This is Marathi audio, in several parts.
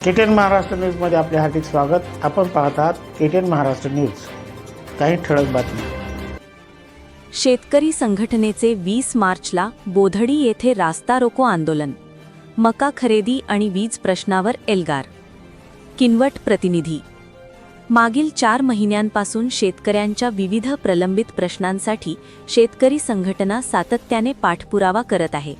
केटीएन महाराष्ट्र न्यूजमध्ये आपले हार्दिक स्वागत। आपण पाहत आहात केटीएन महाराष्ट्र न्यूज। काही ठळक बातम्या। शेतकरी संघटनेचे 20 मार्चला बोधडी येथे रास्ता रोको आंदोलन। मका खरेदी आणि वीज प्रश्नावर एल्गार। किनवट प्रतिनिधी। मागील 4 महिन्यांपासून शेतकऱ्यांच्या विविध प्रलंबित प्रश्नांसाठी शेतकरी संघटना सातत्याने पाठपुरावा करत आहे।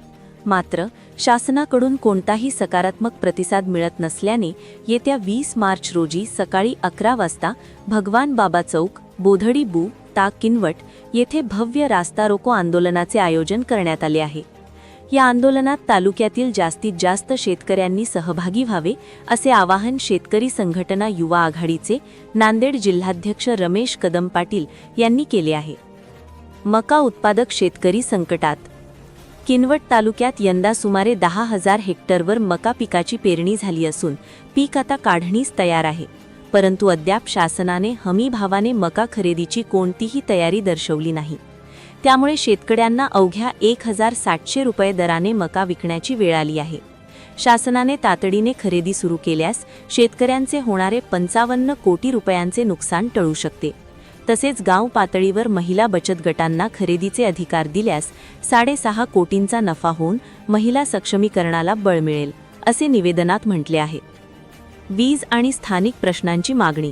मात्र शासनाकडून कोणताही सकारात्मक प्रतिसाद मिळत नसल्याने येत्या 20 मार्च रोजी सकाळी 11 वाजता भगवान बाबा चौक, बोधडी बु, ता किनवट येथे भव्य रास्ता रोको आंदोलनाचे आयोजन करण्यात आले आहे। या आंदोलनात तालुक्यातील जास्तीत जास्त शेतकऱ्यांनी सहभागी व्हावे असे आवाहन शेतकरी संघटना युवा आघाडीचे नांदेड जिल्हाध्यक्ष रमेश कदम पाटील यांनी केले आहे। मका उत्पादक शेतकरी संकटात। किनवट तालुक्यात यंदा सुमारे 10,000 हेक्टरवर मका पिकाची पेरणी झाली असून पीक आता काढणीस तयार आहे, परंतु अद्याप शासनाने हमी भावाने मका खरेदीची कोणतीही तयारी दर्शवली नाही। त्यामुळे शेतकऱ्यांना अवघ्या 1,700 रुपये दराने मका विकण्याची वेळ आली आहे। शासनाने तातडीने खरेदी सुरू केल्यास शेतकऱ्यांचे होणारे 55 कोटी रुपयांचे नुकसान टळू शकते। तसेच गाव पातळीवर महिला बचत गटांना खरेदीचे अधिकार दिल्यास 6.5 कोटींचा नफा होऊन महिला सक्षमीकरणाला बळ मिळेल, असे निवेदनात म्हटले आहे। वीज आणि स्थानिक प्रश्नांची मागणी।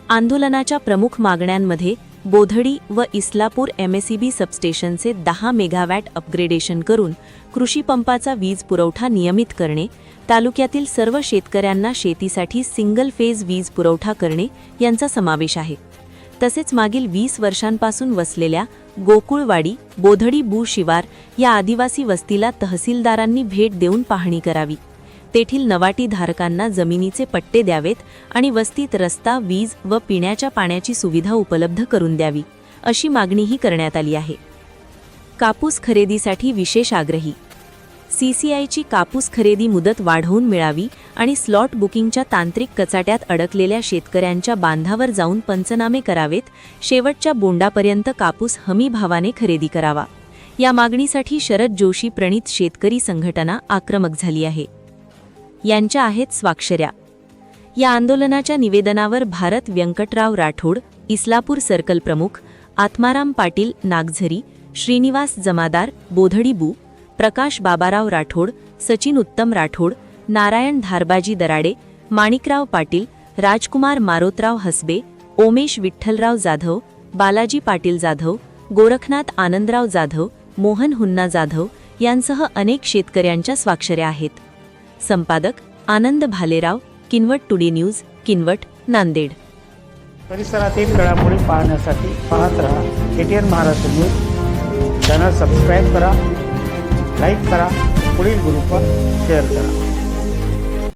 आंदोलनाच्या प्रमुख मागण्यांमध्ये बोधडी व इस्लापूर एमएसईबी सबस्टेशनचे 10 मेगावॅट अपग्रेडेशन करून कृषी पंपाचा वीज पुरवठा नियमित करणे, तालुक्यातील सर्व शेतकऱ्यांना शेतीसाठी सिंगल फेज वीज पुरवठा करणे यांचा समावेश आहे। तसेच मागील 20 वर्षांपासून वसलेल्या गोकुळवाडी, बोधडी बु शिवार या आदिवासी वस्तीला तहसीलदारांनी भेट देऊन पाहणी करावी। तेथील नवाटी धारकांना जमिनीचे पट्टे द्यावेत आणि वस्तीत रस्ता, वीज व पिण्याच्या पाण्याची सुविधा उपलब्ध करून द्यावी, अशी मागणीही करण्यात आली आहे। कापूस खरेदीसाठी विशेष आग्रही। सीसीआयची कापूस खरेदी मुदत वाढवून मिळावी आणि स्लॉट बुकिंगच्या तांत्रिक कचाट्यात अडकलेल्या शेतकऱ्यांच्या बांधावर जाऊन पंचनामे करावेत। शेवटच्या बोंडापर्यंत कापूस हमी भावाने खरेदी करावा, या मागणीसाठी शरद जोशी प्रणित शेतकरी संघटना आक्रमक झाली आहे। यांच्या आहेत स्वाक्षऱ्या। या आंदोलनाच्या निवेदनावर भारत व्यंकटराव राठोड, इस्लापूर सर्कल प्रमुख, आत्माराम पाटील नागझरी, श्रीनिवास जमादार बोधडी बु, प्रकाश बाबाराव राठोड, सचिन उत्तम राठोड, नारायण धारबाजी दराडे, माणिकराव पाटील, राजकुमार मारोतराव हसबे, ओमेश विठ्ठलराव जाधव, बालाजी पाटील जाधव, गोरखनाथ आनंदराव जाधव, मोहन हुन्ना जाधव यांसह अनेक शेतकऱ्यांच्या स्वाक्षऱ्या आहेत। संपादक आनंद भालेराव, किनवट टुडे न्यूज, किनवट, नांदेड। परिसरातील घडामोडी पाहण्यासाठी पाहत रहा KTN Maharashtra news. Channel subscribe करा, लाईक करा, पुढील ग्रुपवर शेअर करा।